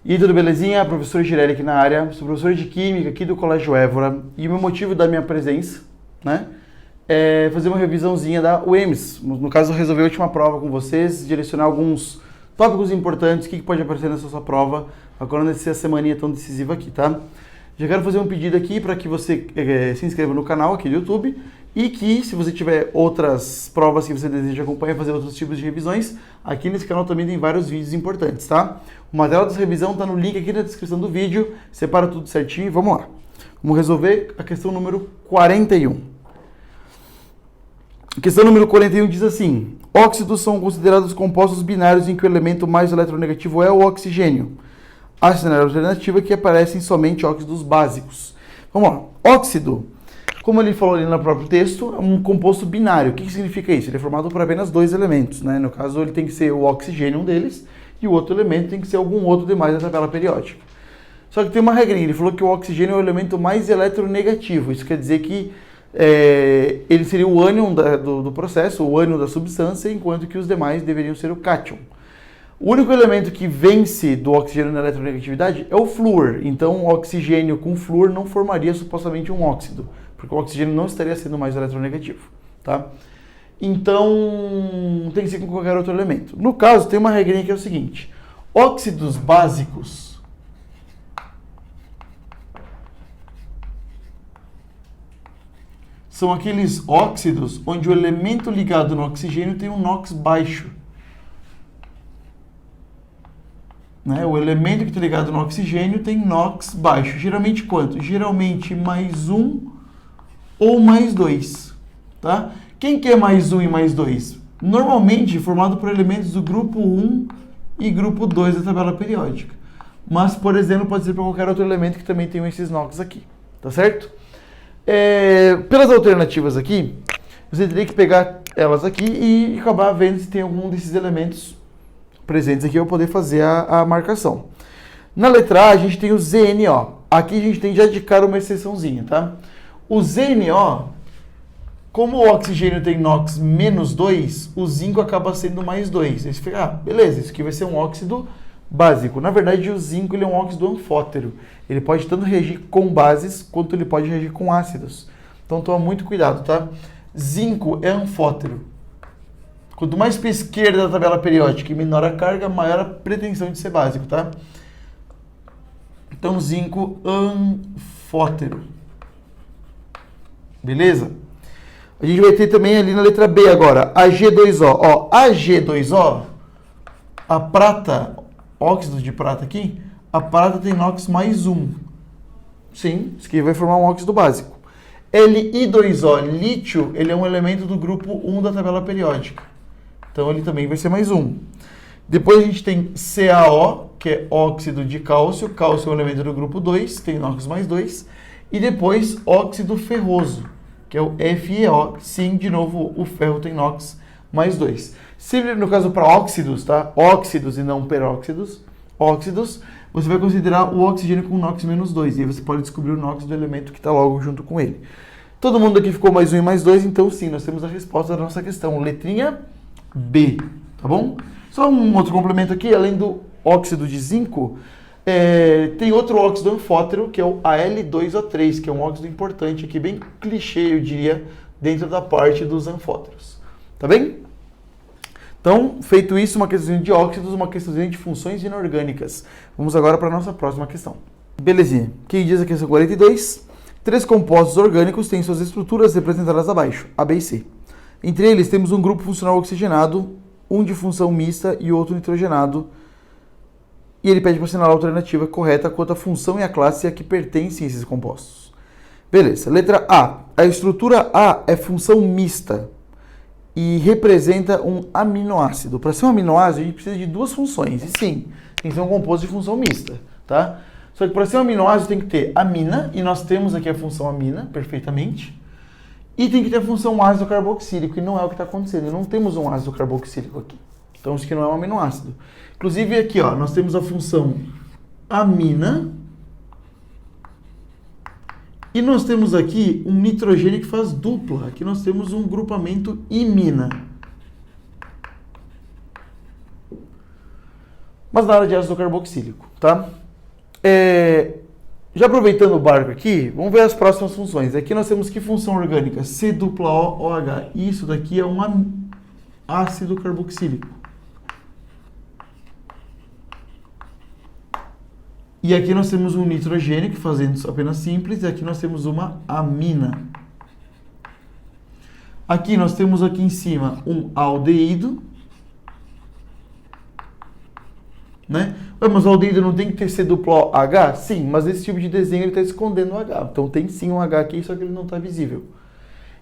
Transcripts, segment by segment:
E tudo belezinha? Professor Girelli aqui na área, sou professor de Química aqui do Colégio Évora e o meu motivo da minha presença, né, é fazer uma revisãozinha da UEMS. No caso, eu resolvi a última prova com vocês, direcionar alguns tópicos importantes, o que pode aparecer nessa sua prova, agora nessa semaninha tão decisiva aqui, tá? Já quero fazer um pedido aqui para que você se inscreva no canal aqui do YouTube e que, se você tiver outras provas que você deseja acompanhar, fazer outros tipos de revisões, aqui nesse canal também tem vários vídeos importantes, tá? O material dessa revisão está no link aqui na descrição do vídeo, separa tudo certinho e vamos lá. Vamos resolver a questão número 41. A questão número 41 diz assim: óxidos são considerados compostos binários em que o elemento mais eletronegativo é o oxigênio. A cenário alternativa que aparecem somente óxidos básicos. Vamos lá. Óxido, como ele falou ali no próprio texto, é um composto binário. O que significa isso? Ele é formado por apenas dois elementos, né? No caso, ele tem que ser o oxigênio, um deles, e o outro elemento tem que ser algum outro demais da tabela periódica. Só que tem uma regrinha, ele falou que o oxigênio é o elemento mais eletronegativo. Isso quer dizer que ele seria o ânion do processo, o ânion da substância, enquanto que os demais deveriam ser o cátion. O único elemento que vence do oxigênio na eletronegatividade é o flúor. Então, o oxigênio com flúor não formaria supostamente um óxido, porque o oxigênio não estaria sendo mais eletronegativo, tá? Então, tem que ser com qualquer outro elemento. No caso, tem uma regrinha que é o seguinte: óxidos básicos são aqueles óxidos onde o elemento ligado no oxigênio tem um NOx baixo. Né? O elemento que está ligado no oxigênio tem NOx baixo. Geralmente quanto? Geralmente mais 1 ou mais 2. Tá? Quem que é mais 1 e mais 2? Normalmente formado por elementos do grupo 1 e grupo 2 da tabela periódica. Mas, por exemplo, pode ser para qualquer outro elemento que também tenha esses NOx aqui. Tá certo? Pelas alternativas aqui, você teria que pegar elas aqui e acabar vendo se tem algum desses elementos presentes aqui para poder fazer a marcação. Na letra A, a gente tem o ZNO. Aqui a gente tem já de cara uma exceçãozinha, tá? O ZNO, como o oxigênio tem NOx menos 2, o zinco acaba sendo mais 2. Aí você fica, beleza, isso aqui vai ser um óxido básico. Na verdade, o zinco ele é um óxido anfótero. Ele pode tanto reagir com bases, quanto ele pode reagir com ácidos. Então, toma muito cuidado, tá? Zinco é anfótero. Quanto mais para a esquerda da tabela periódica e menor a carga, maior a pretensão de ser básico, tá? Então, zinco anfótero. Beleza? A gente vai ter também ali na letra B agora, Ag2O. Ó, Ag2O, a prata, óxido de prata aqui, a prata tem NOx mais 1. Sim, isso aqui vai formar um óxido básico. Li2O, lítio, ele é um elemento do grupo 1 da tabela periódica. Então, ele também vai ser mais 1. Depois a gente tem CaO, que é óxido de cálcio. Cálcio é um elemento do grupo 2, tem NOx mais 2. E depois, óxido ferroso, que é o FeO. Sim, de novo, o ferro tem NOx mais 2. Sempre no caso para óxidos, tá? Óxidos e não peróxidos. Óxidos, você vai considerar o oxigênio com NOx menos 2. E aí você pode descobrir o NOx do elemento que está logo junto com ele. Todo mundo aqui ficou mais 1 e mais 2, então sim, nós temos a resposta da nossa questão. Letrinha B, tá bom? Só um outro complemento aqui, além do óxido de zinco, tem outro óxido anfótero, que é o Al2O3, que é um óxido importante aqui, bem clichê, eu diria, dentro da parte dos anfóteros. Tá bem? Então, feito isso, uma questãozinha de óxidos, uma questãozinha de funções inorgânicas. Vamos agora para a nossa próxima questão. Belezinha. O que diz a questão 42? 3 compostos orgânicos têm suas estruturas representadas abaixo, A, B e C. Entre eles, temos um grupo funcional oxigenado, um de função mista e outro nitrogenado. E ele pede para assinalar a alternativa correta quanto à função e à classe a que pertencem esses compostos. Beleza. Letra A. A estrutura A é função mista e representa um aminoácido. Para ser um aminoácido, a gente precisa de duas funções. E sim, tem que ser um composto de função mista, tá? Só que para ser um aminoácido tem que ter amina, e nós temos aqui a função amina, perfeitamente. E tem que ter a função ácido carboxílico, que não é o que está acontecendo. Não temos um ácido carboxílico aqui. Então, isso aqui não é um aminoácido. Inclusive, aqui, ó, nós temos a função amina. E nós temos aqui um nitrogênio que faz dupla. Aqui nós temos um grupamento imina. mas nada de ácido carboxílico, tá? Já aproveitando o barco aqui, vamos ver as próximas funções. Aqui nós temos que função orgânica? C-OH. Isso daqui é um ácido carboxílico. E aqui nós temos um nitrogênio, que fazendo apenas simples, e aqui nós temos uma amina. Aqui nós temos aqui em cima um aldeído, né? Mas o aldeído não tem que ter C-OH? Sim, mas esse tipo de desenho ele está escondendo o H. Então tem sim um H aqui, só que ele não está visível.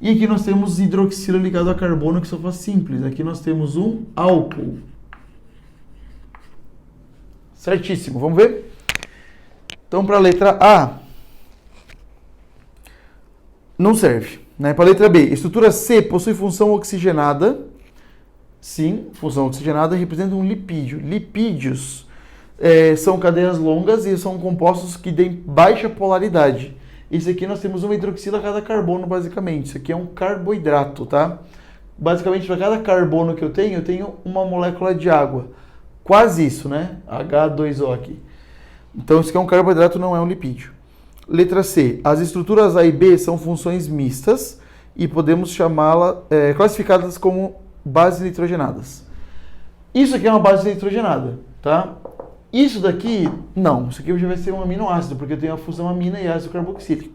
E aqui nós temos hidroxila ligado a carbono, que só faz simples. Aqui nós temos um álcool. Certíssimo, vamos ver? Então, para a letra A, não serve. Né? Para a letra B, estrutura C possui função oxigenada. Sim, função oxigenada representa um lipídio. Lipídios são cadeias longas e são compostos que têm baixa polaridade. Esse aqui nós temos uma hidroxila a cada carbono, basicamente. Isso aqui é um carboidrato, tá? Basicamente, para cada carbono que eu tenho uma molécula de água. Quase isso, né? H2O aqui. Então, isso aqui é um carboidrato, não é um lipídio. Letra C. As estruturas A e B são funções mistas e podemos chamá-las, classificadas como bases nitrogenadas. Isso aqui é uma base nitrogenada, tá? Isso daqui, não. Isso aqui já vai ser um aminoácido, porque eu tenho a função amina e ácido carboxílico.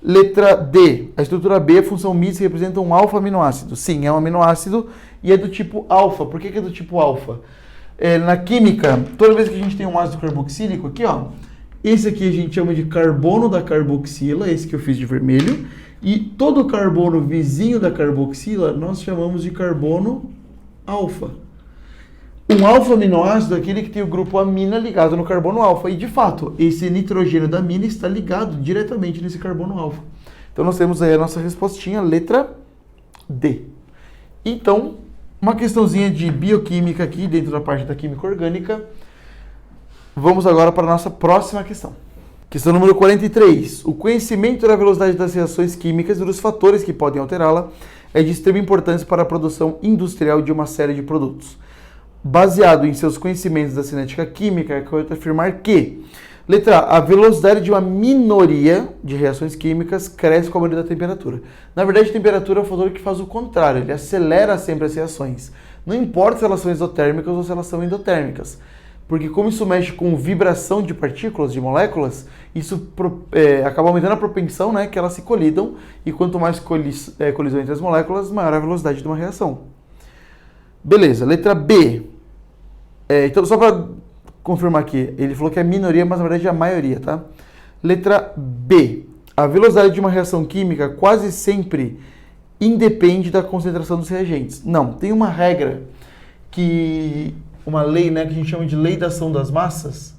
Letra D. A estrutura B, a função mista, representa um alfa-aminoácido. Sim, é um aminoácido e é do tipo alfa. Por que é do tipo alfa? Na química, toda vez que a gente tem um ácido carboxílico aqui, ó, esse aqui a gente chama de carbono da carboxila, esse que eu fiz de vermelho, e todo carbono vizinho da carboxila nós chamamos de carbono alfa. Um alfa-aminoácido é aquele que tem o grupo amina ligado no carbono alfa, e de fato, esse nitrogênio da amina está ligado diretamente nesse carbono alfa. Então nós temos aí a nossa respostinha, letra D. Então, uma questãozinha de bioquímica aqui, dentro da parte da química orgânica. Vamos agora para a nossa próxima questão. Questão número 43. O conhecimento da velocidade das reações químicas e dos fatores que podem alterá-la é de extrema importância para a produção industrial de uma série de produtos. Baseado em seus conhecimentos da cinética química, é correto afirmar que: letra A, a velocidade de uma minoria de reações químicas cresce com a maioria da temperatura. Na verdade, a temperatura é o fator que faz o contrário, ele acelera sempre as reações. Não importa se elas são exotérmicas ou se elas são endotérmicas, porque como isso mexe com vibração de partículas, de moléculas, isso acaba aumentando a propensão, né, que elas se colidam, e quanto mais colisão entre as moléculas, maior a velocidade de uma reação. Beleza, letra B. Então, só para confirmar aqui, ele falou que é a minoria, mas na verdade é a maioria, tá? Letra B. A velocidade de uma reação química quase sempre independe da concentração dos reagentes. Não, tem uma regra, uma lei, né, que a gente chama de lei da ação das massas,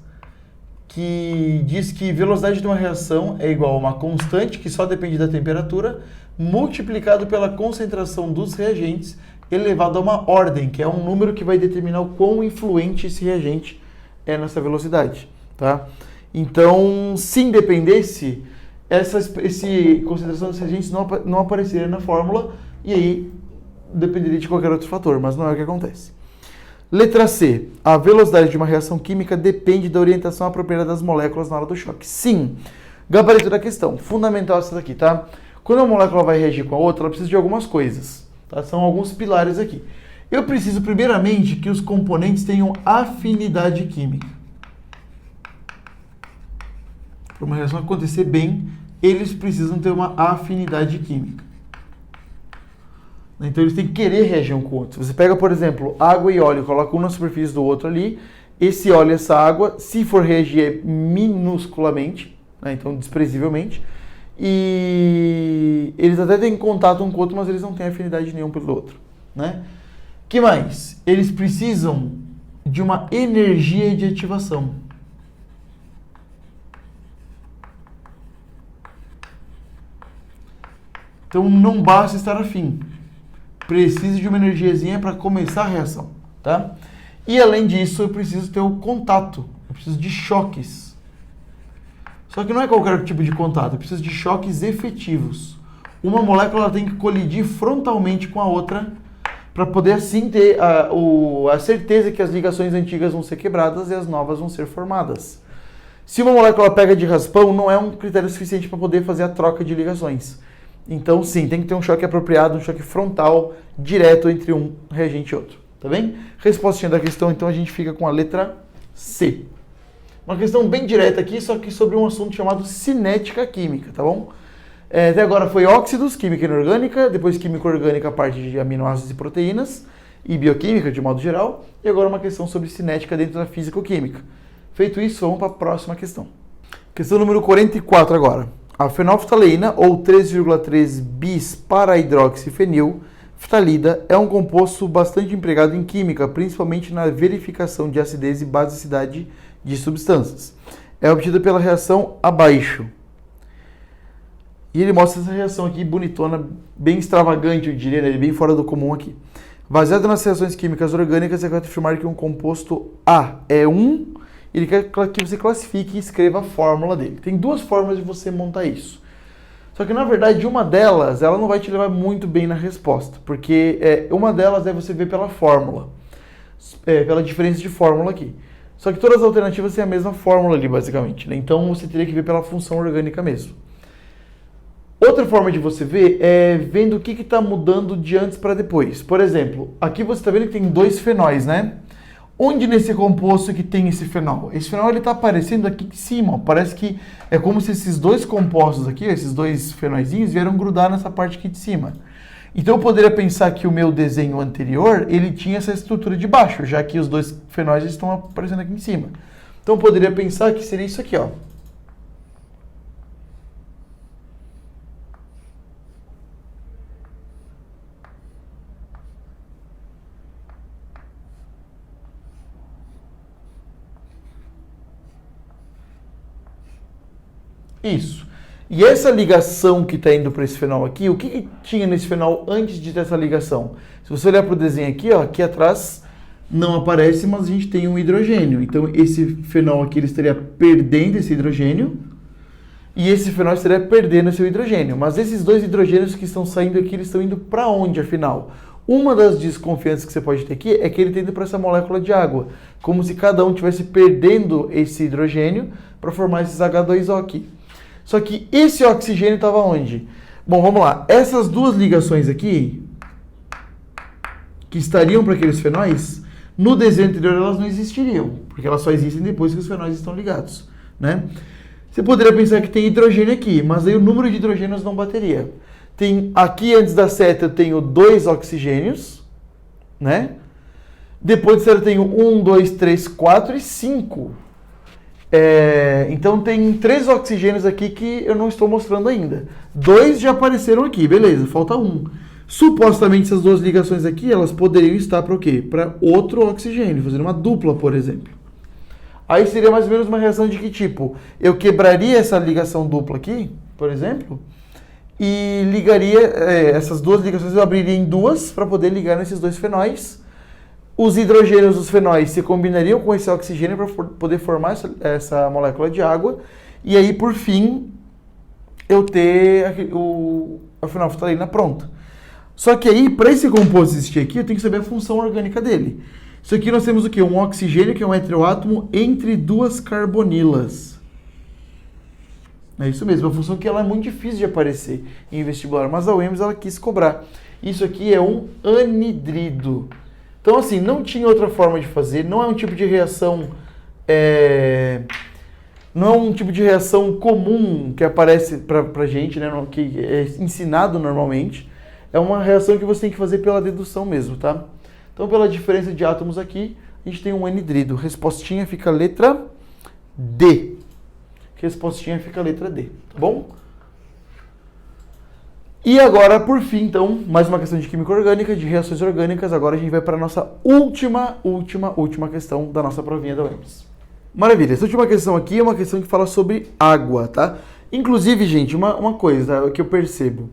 que diz que velocidade de uma reação é igual a uma constante, que só depende da temperatura, multiplicado pela concentração dos reagentes, elevado a uma ordem, que é um número que vai determinar o quão influente esse reagente é nessa velocidade, tá? Então, se independesse, essa concentração dos reagentes não apareceria na fórmula, e aí dependeria de qualquer outro fator, mas não é o que acontece. Letra C. A velocidade de uma reação química depende da orientação apropriada das moléculas na hora do choque. Sim. Gabarito da questão. Fundamental essa daqui, tá? Quando uma molécula vai reagir com a outra, ela precisa de algumas coisas, tá? São alguns pilares aqui. Eu preciso, primeiramente, que os componentes tenham afinidade química. Para uma reação acontecer bem, eles precisam ter uma afinidade química. Então eles têm que querer reagir um com o outro. Você pega, por exemplo, água e óleo, coloca um na superfície do outro ali, esse óleo e essa água, se for reagir minusculamente, né, então desprezivelmente, e eles até têm contato um com o outro, mas eles não têm afinidade nenhum pelo outro, né? Que mais? Eles precisam de uma energia de ativação. Então não basta estar afim. Precisa de uma energiazinha para começar a reação, tá? E além disso, eu preciso ter o contato. Eu preciso de choques. Só que não é qualquer tipo de contato, eu preciso de choques efetivos. Uma molécula tem que colidir frontalmente com a outra para poder assim ter a certeza que as ligações antigas vão ser quebradas e as novas vão ser formadas. Se uma molécula pega de raspão, não é um critério suficiente para poder fazer a troca de ligações. Então, sim, tem que ter um choque apropriado, um choque frontal, direto entre um reagente e outro. Tá bem? Respostinha da questão, então a gente fica com a letra C. Uma questão bem direta aqui, só que sobre um assunto chamado cinética química, tá bom? Até agora foi óxidos, química inorgânica, depois química orgânica, a parte de aminoácidos e proteínas, e bioquímica de modo geral, e agora uma questão sobre cinética dentro da físico-química. Feito isso, vamos para a próxima questão. Questão número 44 agora. A fenolftaleína, ou 3,3 bis para hidroxifenil, ftalida, é um composto bastante empregado em química, principalmente na verificação de acidez e basicidade de substâncias. É obtida pela reação abaixo. E ele mostra essa reação aqui bonitona, bem extravagante, eu diria, né? Bem fora do comum aqui. Baseado nas reações químicas orgânicas, é correto afirmar que um composto A é 1, ele quer que você classifique e escreva a fórmula dele. Tem duas formas de você montar isso. Só que, na verdade, uma delas, ela não vai te levar muito bem na resposta, porque uma delas é você ver pela fórmula, pela diferença de fórmula aqui. Só que todas as alternativas têm a mesma fórmula ali, basicamente, né? Então, você teria que ver pela função orgânica mesmo. Outra forma de você ver é vendo o que está mudando de antes para depois. Por exemplo, aqui você está vendo que tem dois fenóis, né? Onde nesse composto que tem esse fenol? Esse fenol está aparecendo aqui em cima. Ó. Parece que é como se esses dois compostos aqui, esses dois fenóizinhos, vieram grudar nessa parte aqui de cima. Então eu poderia pensar que o meu desenho anterior, ele tinha essa estrutura de baixo, já que os dois fenóis estão aparecendo aqui em cima. Então eu poderia pensar que seria isso aqui, ó. Isso. E essa ligação que está indo para esse fenol aqui, o que tinha nesse fenol antes de ter essa ligação? Se você olhar para o desenho aqui, ó, aqui atrás não aparece, mas a gente tem um hidrogênio. Então esse fenol aqui ele estaria perdendo esse hidrogênio e esse fenol estaria perdendo esse hidrogênio. Mas esses dois hidrogênios que estão saindo aqui, eles estão indo para onde, afinal? Uma das desconfianças que você pode ter aqui é que ele está indo para essa molécula de água, como se cada um estivesse perdendo esse hidrogênio para formar esses H2O aqui. Só que esse oxigênio estava onde? Bom, vamos lá. Essas duas ligações aqui, que estariam para aqueles fenóis, no desenho anterior elas não existiriam, porque elas só existem depois que os fenóis estão ligados, né? Você poderia pensar que tem hidrogênio aqui, mas aí o número de hidrogênios não bateria. Tem aqui antes da seta eu tenho 2 oxigênios, né? Depois da seta eu tenho 1, 2, 3, 4 e 5. Então tem 3 oxigênios aqui que eu não estou mostrando ainda. 2 já apareceram aqui, beleza, falta 1. Supostamente essas duas ligações aqui, elas poderiam estar para o quê? Para outro oxigênio, fazendo uma dupla, por exemplo. Aí seria mais ou menos uma reação de que tipo? Eu quebraria essa ligação dupla aqui, por exemplo, e ligaria, essas duas ligações eu abriria em duas para poder ligar nesses dois fenóis. Os hidrogênios dos fenóis se combinariam com esse oxigênio para poder formar essa molécula de água. E aí, por fim, eu ter a fenolftaleína pronta. Só que aí, para esse composto existir aqui, eu tenho que saber a função orgânica dele. Isso aqui nós temos o quê? Um oxigênio, que é um heteroátomo, entre 2 carbonilas. É isso mesmo, uma função que ela é muito difícil de aparecer em vestibular, mas a UEMS ela quis cobrar. Isso aqui é um anidrido. Então, assim, não tinha outra forma de fazer, não é um tipo de reação, não é um tipo de reação comum que aparece pra gente, né, que é ensinado normalmente. É uma reação que você tem que fazer pela dedução mesmo, tá? Então, pela diferença de átomos aqui, a gente tem um anidrido. Respostinha fica a letra D. Respostinha fica a letra D, tá bom? E agora, por fim, então, mais uma questão de química orgânica, de reações orgânicas. Agora a gente vai para a nossa última questão da nossa provinha da UEMS. Maravilha, essa última questão aqui é uma questão que fala sobre água, tá? Inclusive, gente, uma coisa que eu percebo.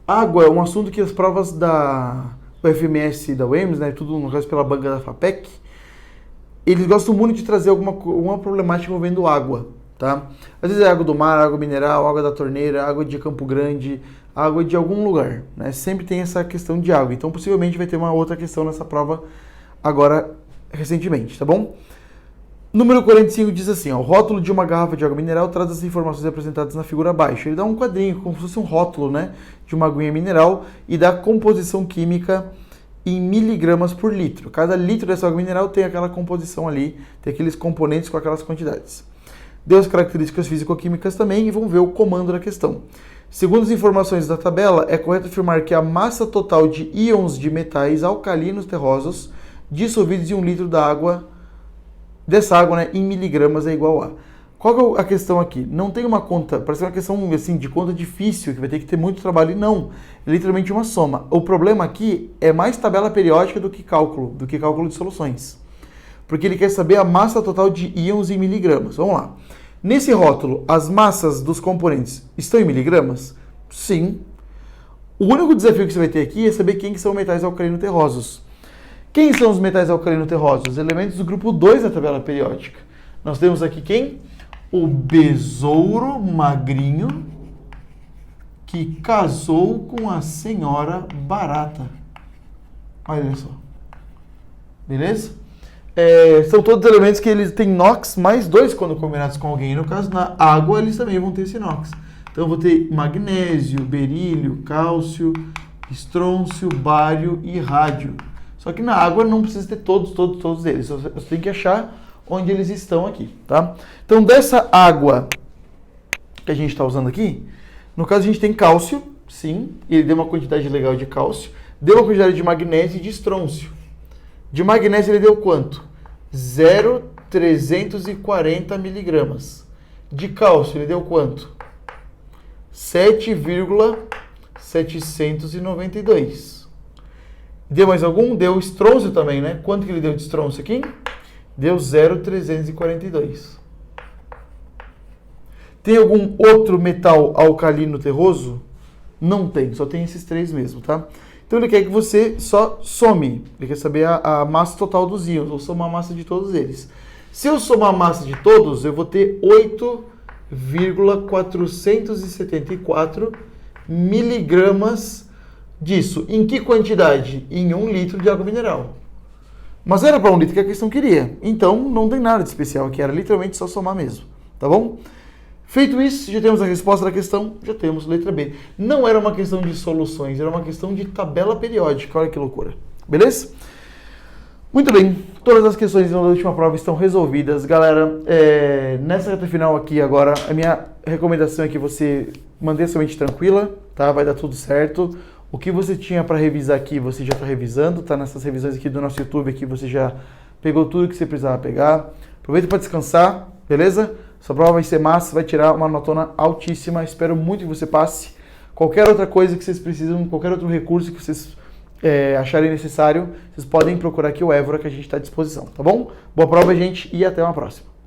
Água é um assunto que as provas da UFMS e da UEMS, né, tudo no caso pela banca da FAPEC, eles gostam muito de trazer alguma problemática envolvendo água, tá? Às vezes é água do mar, água mineral, água da torneira, água de Campo Grande, água de algum lugar, né? Sempre tem essa questão de água. Então, possivelmente vai ter uma outra questão nessa prova agora, recentemente, tá bom? Número 45 diz assim, ó, o rótulo de uma garrafa de água mineral traz as informações apresentadas na figura abaixo. Ele dá um quadrinho, como se fosse um rótulo, né, de uma aguinha mineral e da composição química em miligramas por litro. Cada litro dessa água mineral tem aquela composição ali, tem aqueles componentes com aquelas quantidades. Deu as características físico-químicas também e vamos ver o comando da questão. Segundo as informações da tabela, é correto afirmar que a massa total de íons de metais alcalinos terrosos dissolvidos em 1 litro da água, dessa água, né, em miligramas é igual a... Qual é a questão aqui? Não tem uma conta, parece uma questão assim, de conta difícil, que vai ter que ter muito trabalho, e não. É literalmente uma soma. O problema aqui é mais tabela periódica do que cálculo de soluções. Porque ele quer saber a massa total de íons em miligramas. Vamos lá. Nesse rótulo, as massas dos componentes estão em miligramas? Sim. O único desafio que você vai ter aqui é saber quem que são metais alcalino terrosos. Quem são os metais alcalino terrosos? Os elementos do grupo 2 da tabela periódica. Nós temos aqui quem? O besouro magrinho que casou com a senhora barata. Olha só. Beleza? São todos elementos que eles têm NOx mais 2 quando combinados com alguém. No caso, na água, eles também vão ter esse NOx. Então, eu vou ter magnésio, berílio, cálcio, estrôncio, bário e rádio. Só que na água não precisa ter todos eles. Você tem que achar onde eles estão aqui, tá? Então, dessa água que a gente está usando aqui, no caso a gente tem cálcio, sim, ele deu uma quantidade legal de cálcio, deu uma quantidade de magnésio e de estrôncio. De magnésio ele deu quanto? 0,340 miligramas. De cálcio ele deu quanto? 7,792. Deu mais algum? Deu estrôncio também, né? Quanto que ele deu de estrôncio aqui? Deu 0,342. Tem algum outro metal alcalino terroso? Não tem, só tem esses 3 mesmo, tá? Então ele quer que você só some. Ele quer saber a massa total dos íons, ou somar a massa de todos eles. Se eu somar a massa de todos, eu vou ter 8,474 miligramas disso. Em que quantidade? Em 1 litro de água mineral. Mas era para 1 litro que a questão queria. Então não tem nada de especial aqui, era literalmente só somar mesmo. Tá bom? Feito isso, já temos a resposta da questão, já temos letra B. Não era uma questão de soluções, era uma questão de tabela periódica. Olha que loucura. Beleza? Muito bem, todas as questões da última prova estão resolvidas. Galera, nessa reta final aqui agora, a minha recomendação é que você mantenha sua mente tranquila, tá? Vai dar tudo certo. O que você tinha para revisar aqui, você já está revisando, tá? Nessas revisões aqui do nosso YouTube, aqui você já pegou tudo que você precisava pegar. Aproveita para descansar, beleza? Sua prova vai ser massa, vai tirar uma notona altíssima. Espero muito que você passe. Qualquer outra coisa que vocês precisam, qualquer outro recurso que vocês acharem necessário, vocês podem procurar aqui o Évora, que a gente está à disposição, tá bom? Boa prova, gente, e até uma próxima.